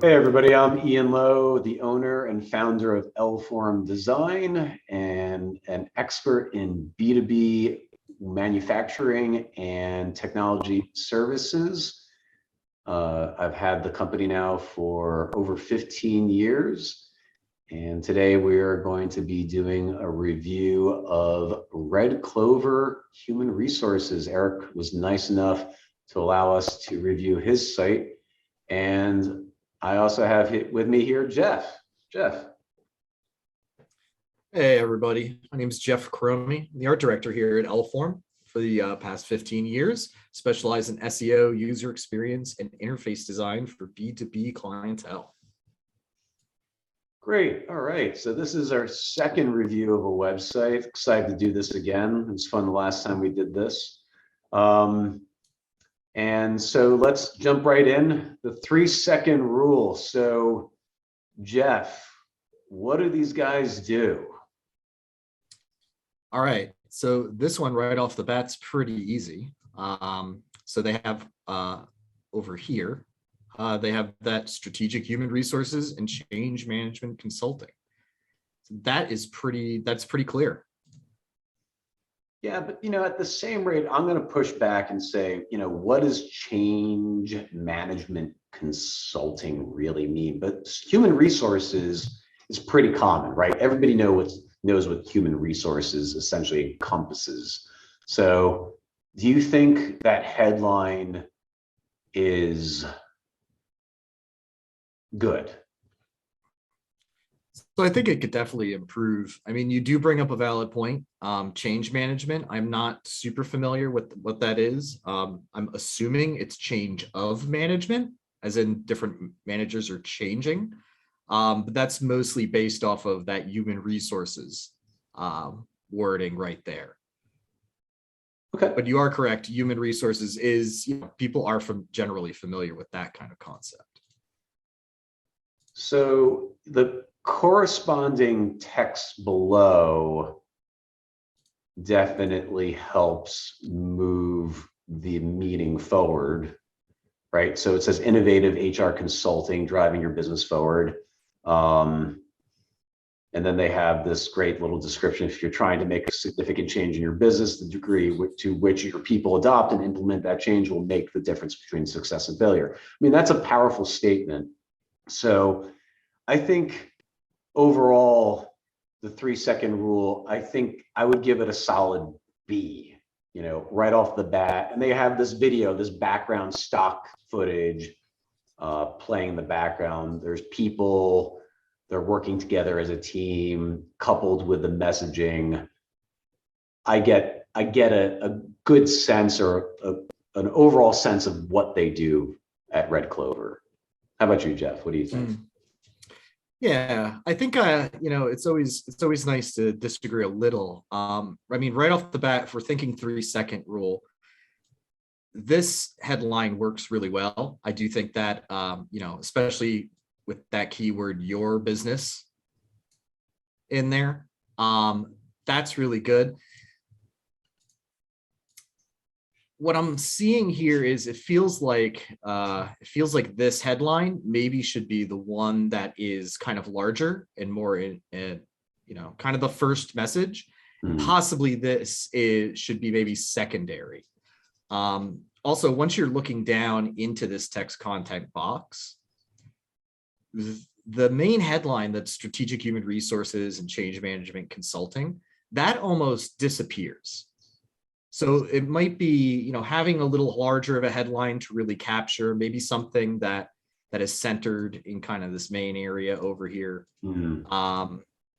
Hey everybody, I'm Ian Lowe, the owner and founder of Lform Design and an expert in B2B manufacturing and technology services. I've had the company now for over 15 years, and today we are going to be doing a review of Red Clover Human Resources. Eric was nice enough to allow us to review his site, and I also have with me here Jeff. Jeff. Hey everybody, my name is Jeff Cromie. I'm the art director here at Lform for the past 15 years, specialize in SEO, user experience, and interface design for B2B clientele. Great. All right. So this is our second review of a website. Excited to do this again. It was fun the last time we did this. And so let's jump right in. The 3-second rule. So Jeff, what do these guys do? All right, so this one right off the bat's pretty easy. So they have over here, they have that strategic human resources and change management consulting. That's pretty clear. Yeah, but at the same rate, I'm going to push back and say, what does change management consulting really mean? But human resources is pretty common, right? Everybody knows what human resources essentially encompasses. So do you think that headline is good? So I think it could definitely improve. I mean, you do bring up a valid point. Change management, I'm not super familiar with what that is. I'm assuming it's change of management, as in different managers are changing. But that's mostly based off of that human resources wording right there. Okay. But you are correct. Human resources is, people are generally familiar with that kind of concept. So the corresponding text below definitely helps move the meeting forward, right? So it says innovative HR consulting, driving your business forward. And then they have this great little description. If you're trying to make a significant change in your business, the degree to which your people adopt and implement that change will make the difference between success and failure. I mean, that's a powerful statement. So I think overall, the 3-second rule, I think I would give it a solid B, right off the bat. And they have this video, this background stock footage playing in the background. There's people, they're working together as a team, coupled with the messaging. I get a good sense or an overall sense of what they do at Red Clover. How about you, Jeff? What do you think? Yeah, I think it's always nice to disagree a little. I mean, right off the bat, if we're thinking 3-second rule, this headline works really well. I do think that especially with that keyword "your business" in there, that's really good. What I'm seeing here is it feels like this headline maybe should be the one that is kind of larger and more in kind of the first message. Possibly this should be maybe secondary. Also, once you're looking down into this text content box, the main headline, that's strategic human resources and change management consulting, that almost disappears. So it might be, having a little larger of a headline to really capture maybe something that is centered in kind of this main area over here.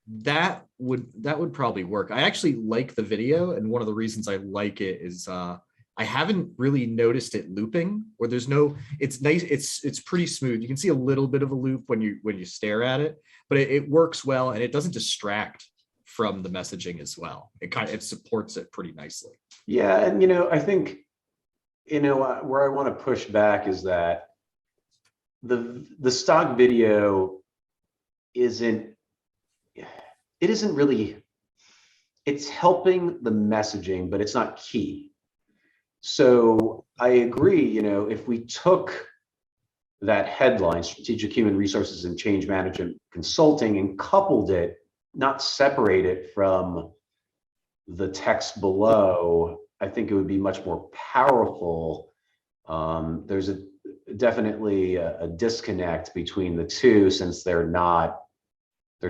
That would probably work. I actually like the video, and one of the reasons I like it is I haven't really noticed it looping, or it's nice. It's pretty smooth. You can see a little bit of a loop when you stare at it, but it works well, and it doesn't distract from the messaging as well. It supports it pretty nicely. Yeah, and I think where I want to push back is that the stock video isn't really, it's helping the messaging, but it's not key. So I agree, if we took that headline, strategic human resources and change management consulting, and coupled it, not separate it from the text below, I think it would be much more powerful. There's definitely a disconnect between the two, since they're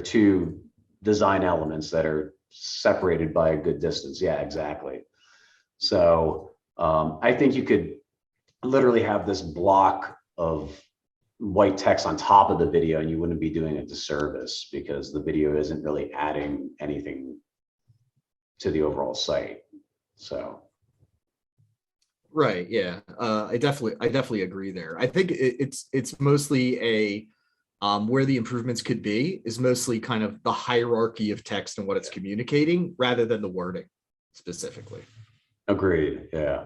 two design elements that are separated by a good distance. Yeah, exactly. So I think you could literally have this block of white text on top of the video, and you wouldn't be doing a disservice, because the video isn't really adding anything to the overall site. So Right. Yeah. I definitely agree there. I think it's mostly a where the improvements could be is mostly kind of the hierarchy of text and what it's communicating rather than the wording specifically. agreed. Yeah.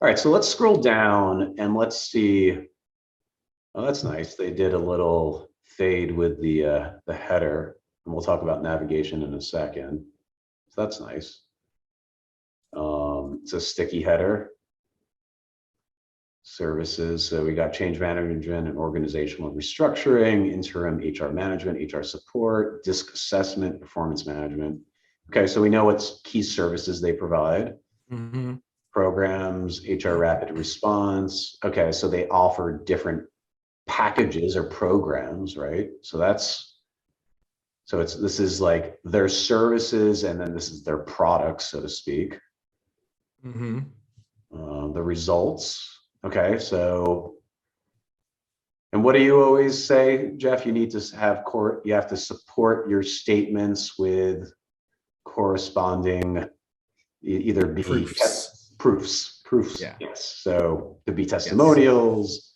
All right. So let's scroll down and let's see. Oh, that's nice. They did a little fade with the header, and we'll talk about navigation in a second. So that's nice. It's a sticky header. Services. So we got change management and organizational restructuring, interim HR management, HR support, disc assessment, performance management. Okay, so we know what key services they provide. Mm-hmm. Programs, HR rapid response. Okay, so they offer different packages or programs, right? So this is like their services, and then this is their products, so to speak. Mm-hmm. The results. Okay, so, and what do you always say, Jeff? You need to have you have to support your statements with corresponding either be proofs. Yeah. Yes. So could be testimonials,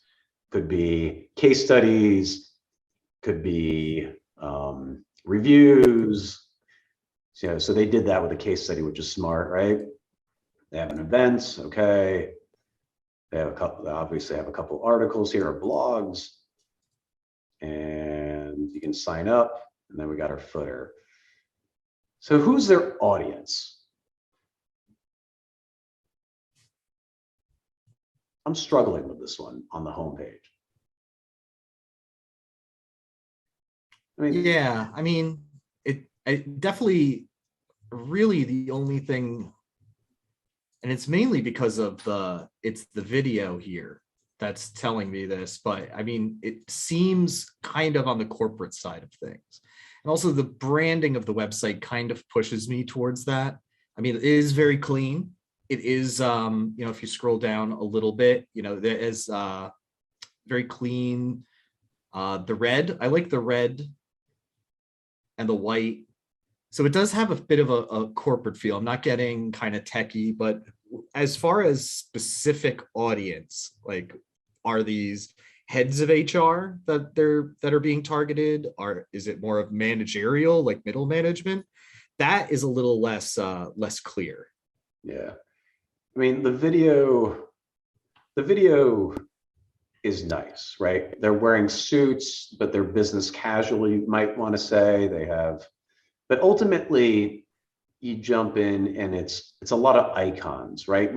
could be case studies, could be reviews. So they did that with a case study, which is smart, right? They have an event. Okay. They have obviously have a couple articles here, or blogs, and you can sign up, and then we got our footer. So who's their audience? I'm struggling with this one on the homepage. I mean, it definitely really the only thing, and it's mainly because of it's the video here that's telling me this, but I mean, it seems kind of on the corporate side of things. And also the branding of the website kind of pushes me towards that. I mean, it is very clean. It is, if you scroll down a little bit, there is very clean. The red, I like the red and the white. So it does have a bit of a corporate feel. I'm not getting kind of techie, but as far as specific audience, like, are these heads of HR that are being targeted? Is it more of managerial, like middle management? That is a little less clear. Yeah. I mean, the video is nice, right? They're wearing suits, but they're business casual, you might want to say. But ultimately you jump in and it's a lot of icons, right?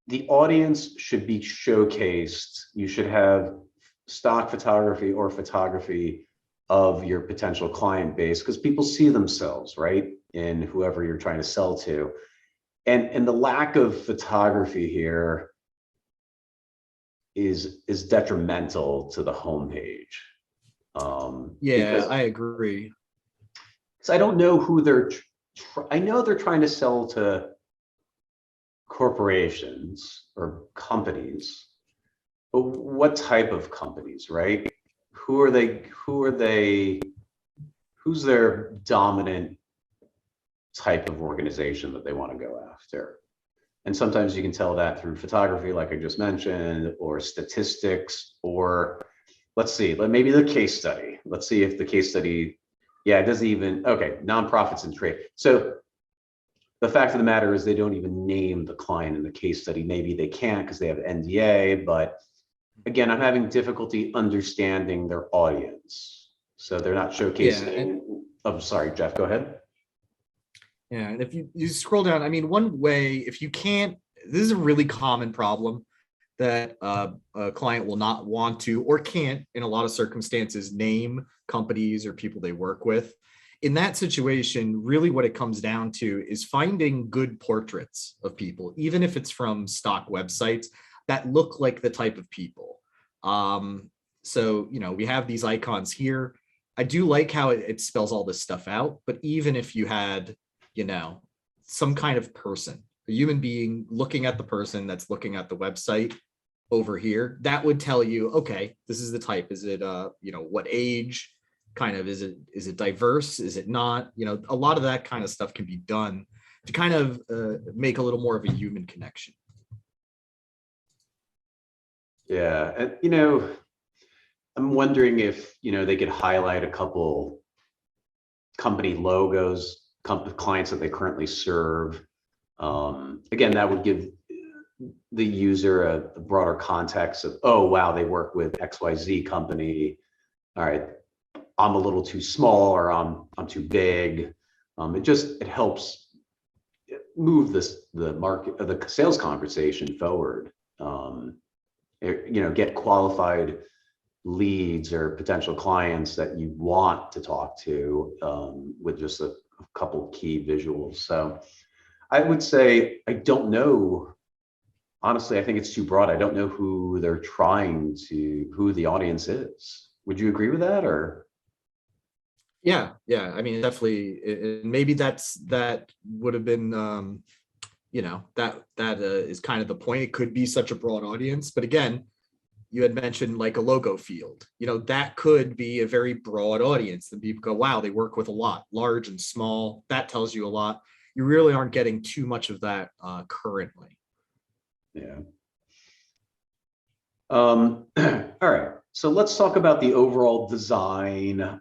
The audience should be showcased. You should have stock photography or photography of your potential client base, because people see themselves, right, in whoever you're trying to sell to. And the lack of photography here is detrimental to the homepage. I agree. Because I don't know who I know they're trying to sell to corporations or companies, but what type of companies, right? Who's their dominant type of organization that they want to go after? And sometimes you can tell that through photography, like I just mentioned, or statistics, or let's see, maybe the case study. Let's see if the case study, it doesn't even, okay, nonprofits and trade. So the fact of the matter is they don't even name the client in the case study. Maybe they can't because they have NDA, but again, I'm having difficulty understanding their audience. So they're not showcasing. I'm sorry, Jeff, go ahead. Yeah, and if you scroll down, I mean, one way, if you can't, this is a really common problem, that a client will not want to or can't, in a lot of circumstances, name companies or people they work with. In that situation, really what it comes down to is finding good portraits of people, even if it's from stock websites that look like the type of people. So, we have these icons here. I do like how it spells all this stuff out, but even if you had, some kind of person, a human being looking at the person that's looking at the website over here, that would tell you, okay, this is the type. Is it, what age? Kind of, is it diverse? Is it not? A lot of that kind of stuff can be done to kind of make a little more of a human connection. Yeah, and I'm wondering if they could highlight a couple company logos, clients that they currently serve. Again, that would give the user a broader context of, oh wow, they work with XYZ company. All right, I'm a little too small, or I'm too big. It helps move the market, the sales conversation forward. Get qualified leads or potential clients that you want to talk to with just a couple key visuals. So I would say, I don't know. Honestly, I think it's too broad. I don't know who who the audience is. Would you agree with that, or? Yeah. I mean, definitely, maybe that would have been, that is kind of the point. It could be such a broad audience, but again, you had mentioned like a logo field. That could be a very broad audience. And people go, wow, they work with a lot, large and small. That tells you a lot. You really aren't getting too much of that currently. Yeah. All right. So let's talk about the overall design.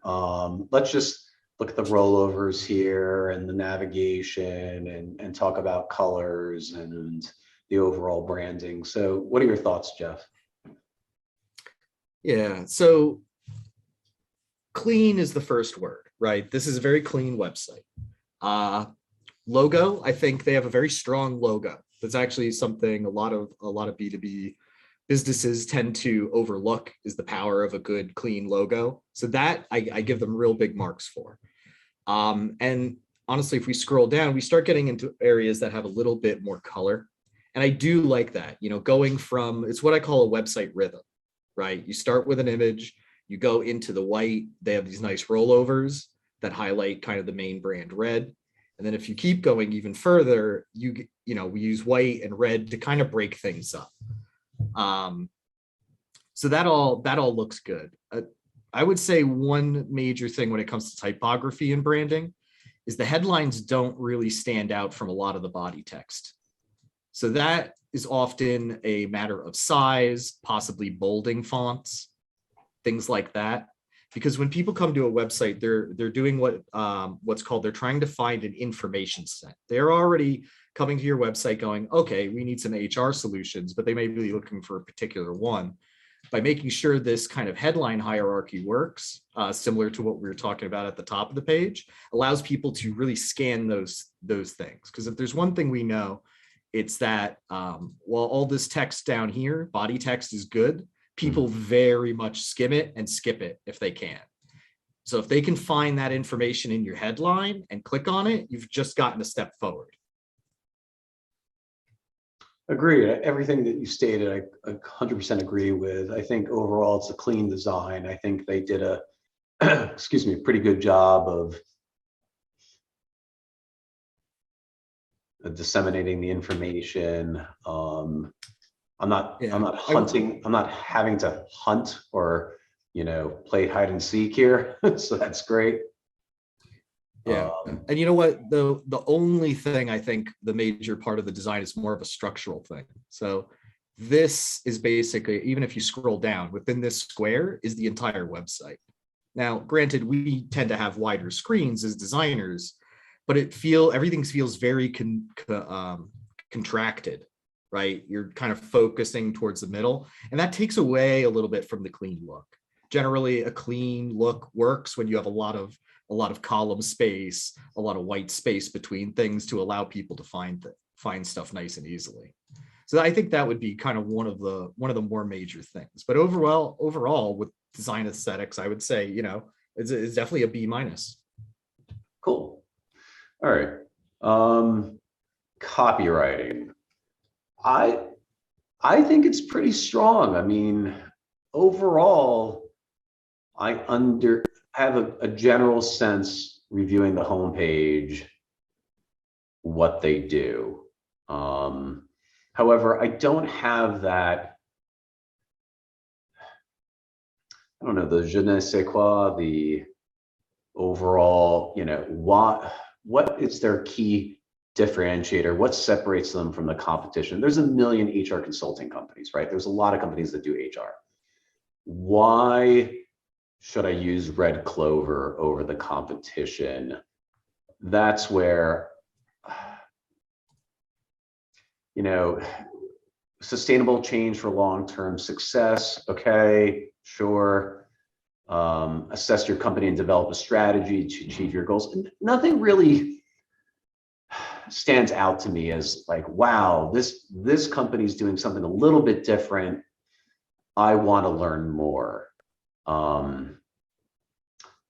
Let's just look at the rollovers here and the navigation and talk about colors and the overall branding. So what are your thoughts, Jeff? Yeah. So clean is the first word, right? This is a very clean website. Logo, I think they have a very strong logo. That's actually something a lot of B2B businesses tend to overlook, is the power of a good, clean logo. So that I give them real big marks for. And honestly, if we scroll down, we start getting into areas that have a little bit more color. And I do like that, going from, it's what I call a website rhythm, right? You start with an image, you go into the white, they have these nice rollovers that highlight kind of the main brand red. And then if you keep going even further, we use white and red to kind of break things up. So that all looks good. I would say one major thing when it comes to typography and branding is the headlines don't really stand out from a lot of the body text. So that is often a matter of size, possibly bolding fonts, things like that. Because when people come to a website, they're doing what's called, they're trying to find an information set. They're already coming to your website going, okay, we need some HR solutions, but they may be looking for a particular one. By making sure this kind of headline hierarchy works, similar to what we were talking about at the top of the page, allows people to really scan those things. Because if there's one thing we know, it's that while all this text down here, body text is good, people very much skim it and skip it if they can. So if they can find that information in your headline and click on it, you've just gotten a step forward. Agreed. Everything that you stated, I 100% agree with. I think overall it's a clean design. I think they did a, excuse me, a pretty good job of disseminating the information. I'm not hunting. I'm not having to hunt or, play hide and seek here. So that's great. Yeah. And you know what? The only thing, I think the major part of the design is more of a structural thing. So this is basically, even if you scroll down, within this square is the entire website. Now, granted, we tend to have wider screens as designers, but everything feels very contracted, right? You're kind of focusing towards the middle, and that takes away a little bit from the clean look. Generally, a clean look works when you have a lot of column space, a lot of white space between things to allow people to find stuff nice and easily. So I think that would be kind of one of the more major things. But overall with design aesthetics, I would say, it's definitely a B minus. Cool. All right. Copywriting. I I think it's pretty strong. I mean, overall, I have a general sense reviewing the homepage what they do. However, I don't have that. I don't know, the je ne sais quoi, the overall, what is their key differentiator? What separates them from the competition? There's a million HR consulting companies, right? There's a lot of companies that do HR. Why should I use Red Clover over the competition? That's where, sustainable change for long-term success. Okay, sure. Assess your company and develop a strategy to achieve your goals. And nothing really stands out to me as like, wow, this company is doing something a little bit different. I want to learn more.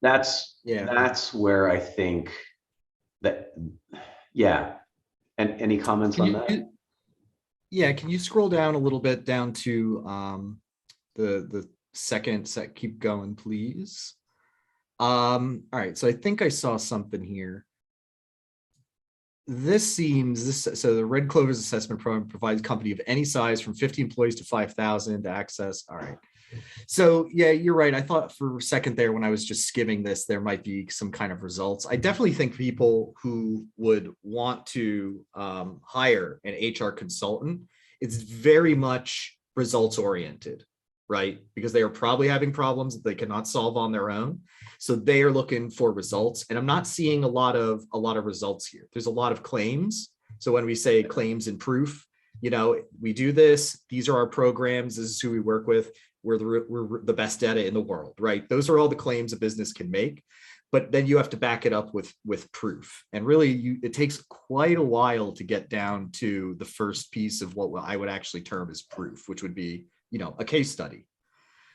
That's where I think that, yeah. And any comments on that? Yeah, can you scroll down a little bit down to the second set? Keep going, please. All right, so I think I saw something here. So the Red Clover's assessment program provides a company of any size from 50 employees to 5,000 to access. All right. So yeah, you're right. I thought for a second there when I was just skimming this, there might be some kind of results. I definitely think people who would want to hire an HR consultant, it's very much results oriented, right? Because they are probably having problems that they cannot solve on their own. So they are looking for results. And I'm not seeing a lot of results here. There's a lot of claims. So when we say claims and proof, we do this, these are our programs, this is who we work with. We're the best data in the world, right? Those are all the claims a business can make, but then you have to back it up with proof. And really, it takes quite a while to get down to the first piece of what I would actually term as proof, which would be, a case study.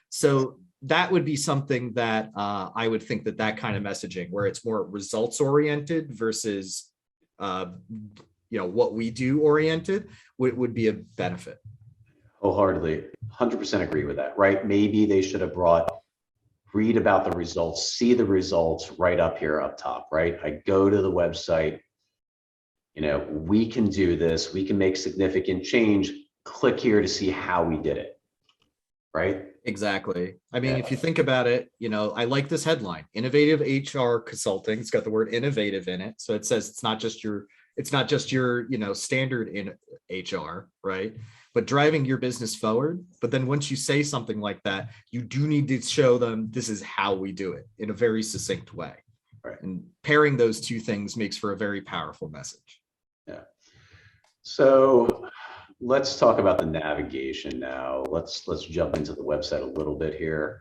So that would be something that I would think that kind of messaging, where it's more results oriented versus, what we do oriented, would be a benefit. Wholeheartedly, 100% agree with that, right? Maybe they should have read about the results, see the results right up here up top, right? I go to the website, we can do this, we can make significant change, click here to see how we did it, right? Exactly. I mean, if you think about it, I like this headline, innovative HR consulting. It's got the word innovative in it. So it says it's not just your standard in HR, right? But driving your business forward. But then once you say something like that, you do need to show them this is how we do it in a very succinct way. Right. And pairing those two things makes for a very powerful message. Yeah. So let's talk about the navigation now. Let's jump into the website a little bit here.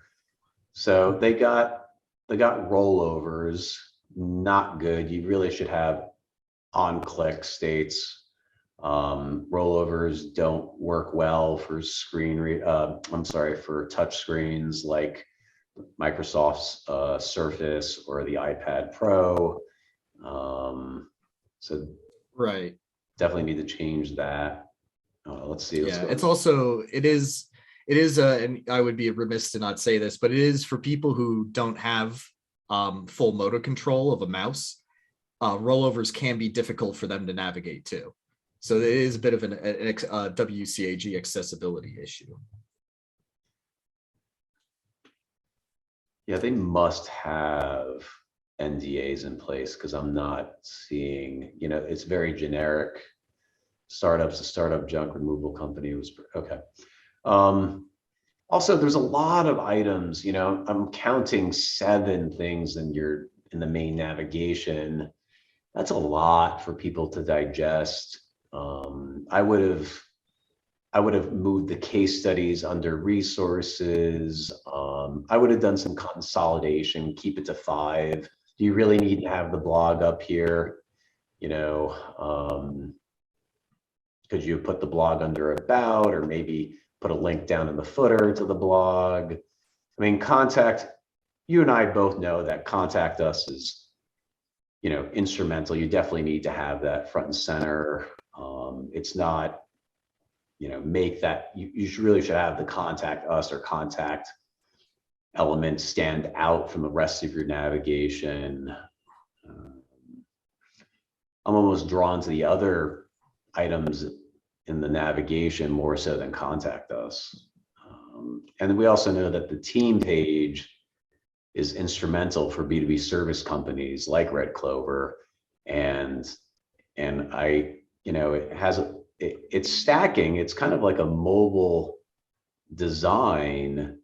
So they got rollovers, not good. You really should have on-click states. Rollovers don't work well for for touch screens like Microsoft's Surface or the iPad Pro. So right, definitely need to change that. Let's see. It is and I would be remiss to not say this, but it is for people who don't have full motor control of a mouse. Rollovers can be difficult for them to navigate too. So it is a bit of a WCAG accessibility issue. Yeah, they must have NDAs in place because I'm not seeing, it's very generic. Startups, a startup junk removal company was okay. Also, there's a lot of items, I'm counting 7 things in the main navigation. That's a lot for people to digest. I would have moved the case studies under resources. I would have done some consolidation, keep it to 5. Do you really need to have the blog up here? could you put the blog under about, or maybe put a link down in the footer to the blog? I mean, you and I both know that contact us is, instrumental. You definitely need to have that front and center. It's not, make that, you really should have the contact us or contact element stand out from the rest of your navigation. I'm almost drawn to the other items in the navigation more so than contact us. And we also know that the team page is instrumental for B2B service companies like Red Clover. And it's stacking. It's kind of like a mobile design.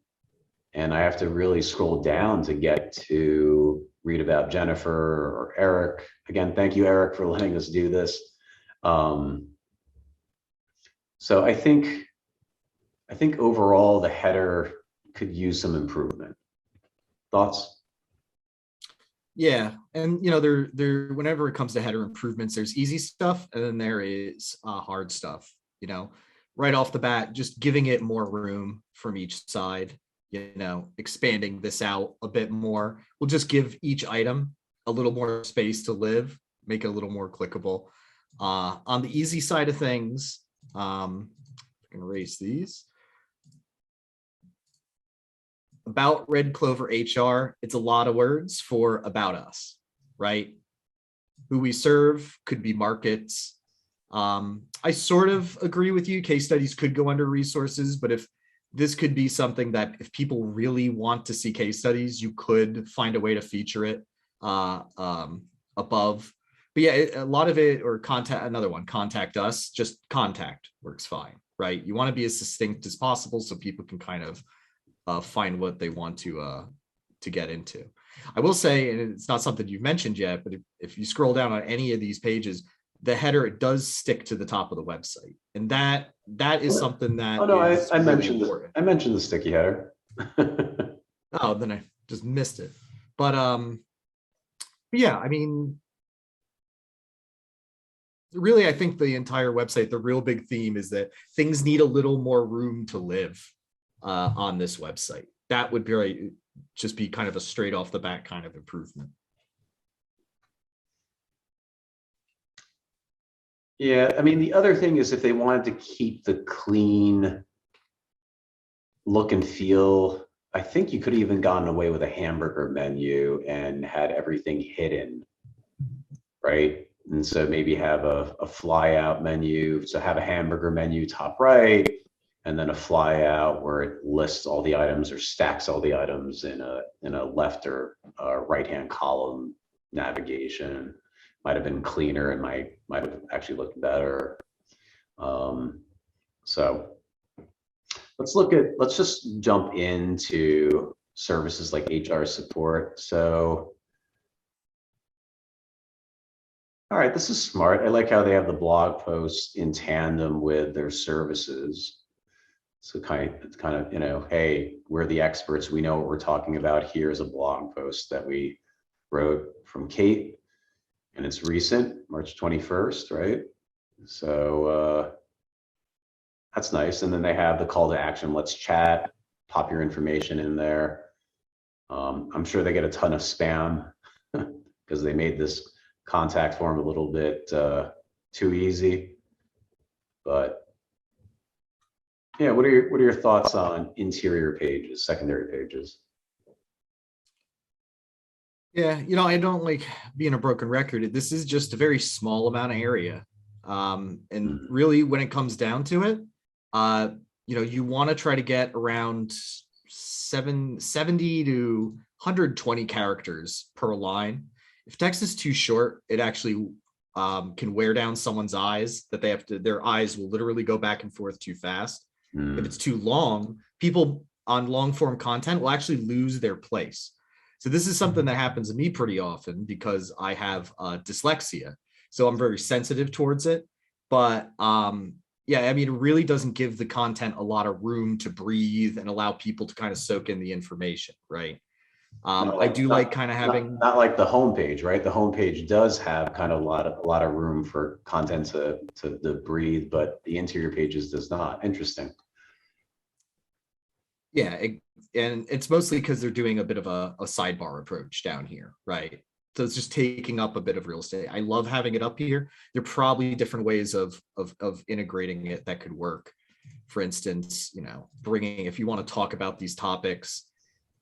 And I have to really scroll down to get to read about Jennifer or Eric. Again, thank you, Eric, for letting us do this. So I think overall the header could use some improvement. Thoughts? Yeah, and there whenever it comes to header improvements, there's easy stuff and then there is hard stuff. Right off the bat, just giving it more room from each side. Expanding this out a bit more will just give each item a little more space to live, make it a little more clickable. On the easy side of things, I can erase these. About Red Clover HR, it's a lot of words for about us, right? Who we serve could be markets. I sort of agree with you. Case studies could go under resources, but if this could be something that if people really want to see case studies, you could find a way to feature it above. But yeah, a lot of it, or contact us, just contact works fine, right? You want to be as succinct as possible so people can kind of find what they want to get into. I will say, and it's not something you've mentioned yet, but if you scroll down on any of these pages, the header, it does stick to the top of the website, and that is something that is I really mentioned important. I mentioned the sticky header. Oh, then I just missed it. But yeah, I mean, really, I think the entire website, the real big theme is that things need a little more room to live on this website. That would be just be kind of a straight off the bat kind of improvement. Yeah, I mean, the other thing is if they wanted to keep the clean look and feel, I think you could have even gotten away with a hamburger menu and had everything hidden, right? And so maybe have a fly out menu. So have a hamburger menu top right, and then a fly out where it lists all the items or stacks all the items in a left or right hand column navigation. Might have been cleaner and might have actually looked better. So let's just jump into services like HR support. So, all right, this is smart. I like how they have the blog posts in tandem with their services. So kind of, hey, we're the experts. We know what we're talking about. Here's a blog post that we wrote from Kate. And it's recent, March 21st, right? So that's nice. And then they have the call to action, let's chat, pop your information in there. I'm sure they get a ton of spam because they made this contact form a little bit too easy. But yeah, what are your thoughts on interior pages, secondary pages? Yeah, I don't like being a broken record. This is just a very small amount of area. And really when it comes down to it, you want to try to get around 70 to 120 characters per line. If text is too short, it actually can wear down someone's eyes, that their eyes will literally go back and forth too fast. If it's too long, people on long form content will actually lose their place. So this is something that happens to me pretty often because I have dyslexia. So I'm very sensitive towards it. But yeah, I mean, it really doesn't give the content a lot of room to breathe and allow people to kind of soak in the information, right? Not I like do like kind of not, having, not like the homepage, right? The homepage does have kind of a lot of room for content to breathe, but the interior pages does not. Interesting. yeah, and it's mostly because they're doing a bit of a sidebar approach down here, right? So it's just taking up a bit of real estate. I love having it up here. There are probably different ways of integrating it that could work. For instance, bringing, if you want to talk about these topics,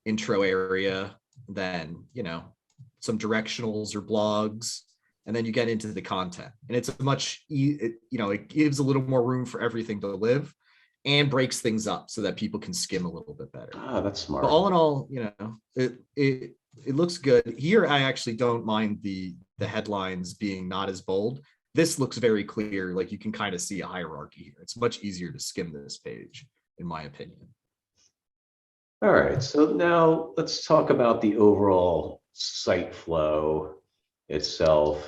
intro area, then some directionals or blogs, and then you get into the content, and it's a it gives a little more room for everything to live and breaks things up so that people can skim a little bit better. Ah, that's But smart. all in all, it looks good here. I actually don't mind the headlines being not as bold. This looks very clear, like you can kind of see a hierarchy here. It's much easier to skim this page, in my opinion. All right, so now let's talk about the overall site flow itself.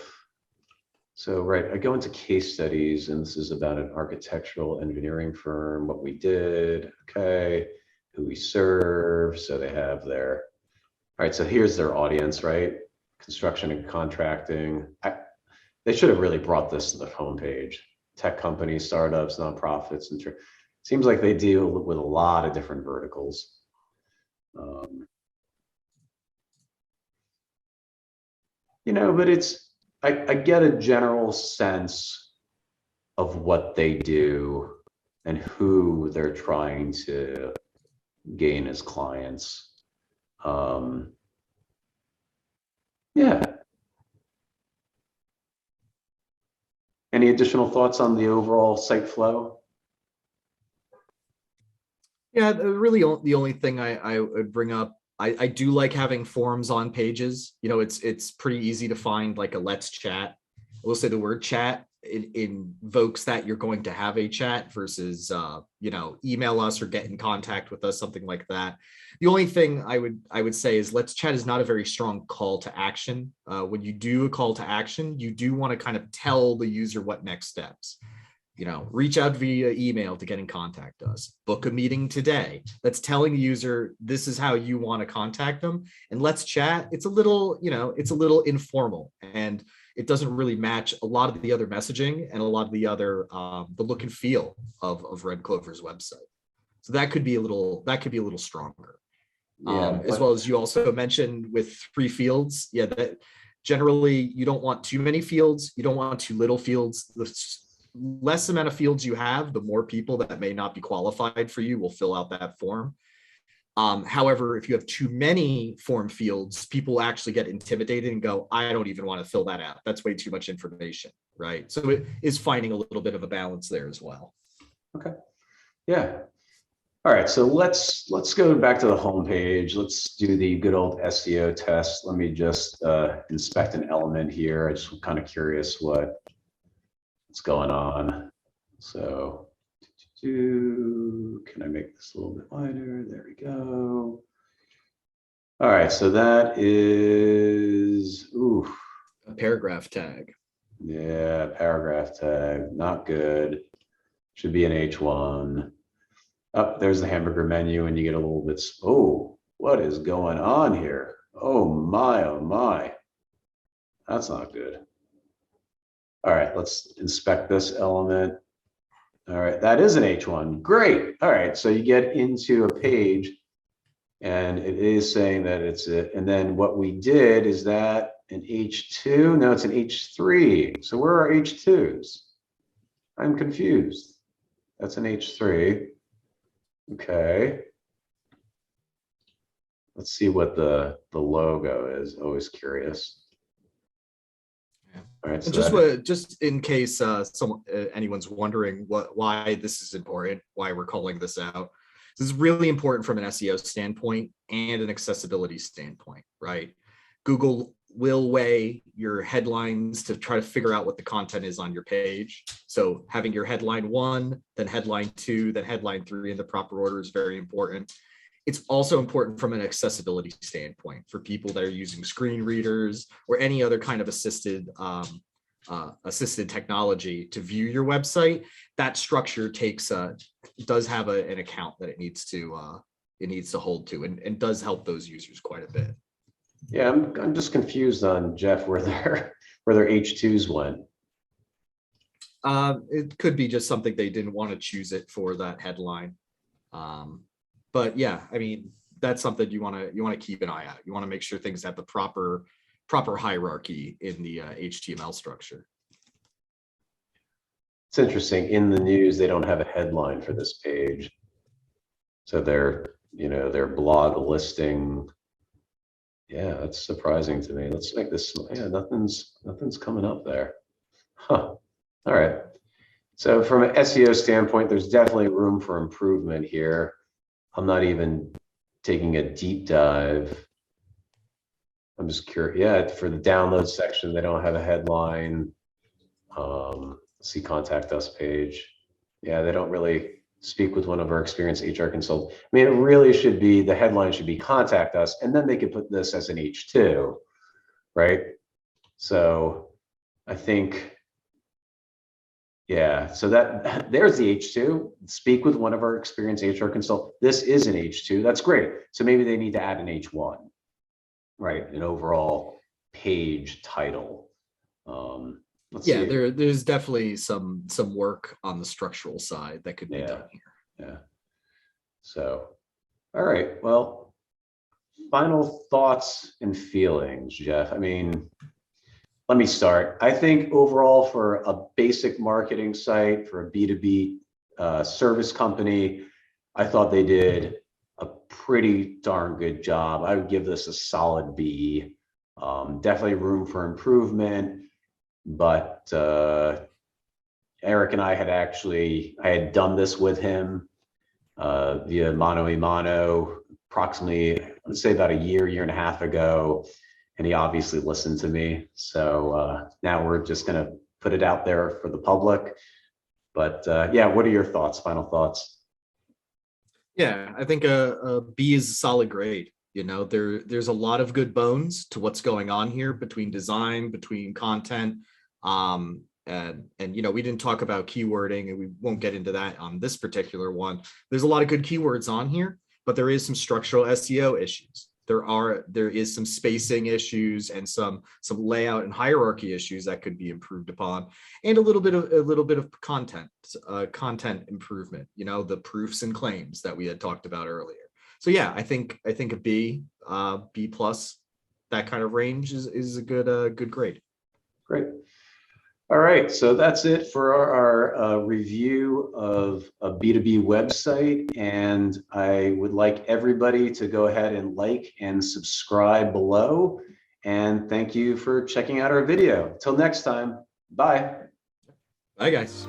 So, right, I go into case studies, and this is about an architectural engineering firm, what we did, okay, who we serve. So they have their, all right, so here's their audience, right? Construction and contracting. They should have really brought this to the homepage. Tech companies, startups, nonprofits, and seems like they deal with a lot of different verticals. Um, but I get a general sense of what they do and who they're trying to gain as clients. Yeah. Any additional thoughts on the overall site flow? Yeah, really the only thing I would bring up, I do like having forums on pages. It's pretty easy to find like a let's chat. I will say the word chat, it invokes that you're going to have a chat versus email us or get in contact with us, something like that. The only thing I would say is let's chat is not a very strong call to action. When you do a call to action, you do want to kind of tell the user what next steps. Reach out via email to get in contact us, book a meeting today. That's telling the user, this is how you want to contact them. And let's chat. It's a little informal, and it doesn't really match a lot of the other messaging and a lot of the other, the look and feel of Red Clover's website. So that could be a little stronger. Yeah, As well as you also mentioned with 3 fields. Yeah, that generally you don't want too many fields. You don't want too little fields. The less amount of fields you have, the more people that may not be qualified for you will fill out that form. However, if you have too many form fields, people actually get intimidated and go, I don't even want to fill that out. That's way too much information, right? So it is finding a little bit of a balance there as well. okay. Yeah. All right, so let's go back to the homepage. Let's do the good old SEO test. Let me just inspect an element here. I just kind of curious what's going on. So, can I make this a little bit wider? There we go. All right, so that is, ooh, A paragraph tag. yeah, paragraph tag, not good. Should be an H1. Oh, there's the hamburger menu, and you get a little bit, oh, what is going on here? Oh my. That's not good. All right, let's inspect this element. All right, that is an H1. Great. All right, so you get into a page, and it is saying that it's it. And then what we did is that an H2. No, it's an H3. So where are H2s? I'm confused. That's an H3. Okay. Let's see what the logo is. Always curious. Yeah. All right, And so just in case anyone's wondering why this is important, why we're calling this out, this is really important from an SEO standpoint and an accessibility standpoint, right? Google will weigh your headlines to try to figure out what the content is on your page. So having your headline 1, then headline 2, then headline 3 in the proper order is very important. It's also important from an accessibility standpoint for people that are using screen readers or any other kind of assisted technology to view your website. That structure does have an account that it needs to it needs to hold to, and does help those users quite a bit. Yeah, I'm just confused on Jeff where their H2s went. It could be just something they didn't want to choose it for that headline. But yeah, I mean, that's something you want to keep an eye out. You want to make sure things have the proper hierarchy in the HTML structure. It's interesting. In the news, they don't have a headline for this page. So their blog listing. Yeah, that's surprising to me. Let's make this. Yeah, nothing's coming up there. Huh. All right. So from an SEO standpoint, there's definitely room for improvement here. I'm not even taking a deep dive. I'm just curious. Yeah, for the download section, they don't have a headline. See contact us page. Yeah, they don't really speak with one of our experienced HR consultants. I mean, it really should be, the headline should be contact us, and then they could put this as an H2, right? So I think, yeah, so that there's the H2, speak with one of our experienced HR consultants. This is an H2, that's great. So maybe they need to add an H1, right? An overall page title. Let's Yeah, see. there's definitely some work on the structural side that could be done here. Yeah. So, all right. Well, final thoughts and feelings, Jeff. I mean, let me start. I think overall, for a basic marketing site, for a B2B service company, I thought they did a pretty darn good job. I would give this a solid B. Definitely room for improvement, but Eric and I had done this with him via mano a mano approximately, let's say about a year and a half ago. And he obviously listened to me. So now we're just going to put it out there for the public. But yeah, what are your thoughts, final thoughts? Yeah, I think a B is a solid grade. You know, there's a lot of good bones to what's going on here between design, between content. And you know, we didn't talk about keywording, and we won't get into that on this particular one. There's a lot of good keywords on here, but there is some structural SEO issues. There is some spacing issues and some layout and hierarchy issues that could be improved upon, and a little bit of content improvement. You know, the proofs and claims that we had talked about earlier. So yeah, I think a B, B plus, that kind of range is a good grade. Great. All right, so that's it for our review of a B2B website. And I would like everybody to go ahead and like and subscribe below. And thank you for checking out our video. Till next time, bye. Bye, guys.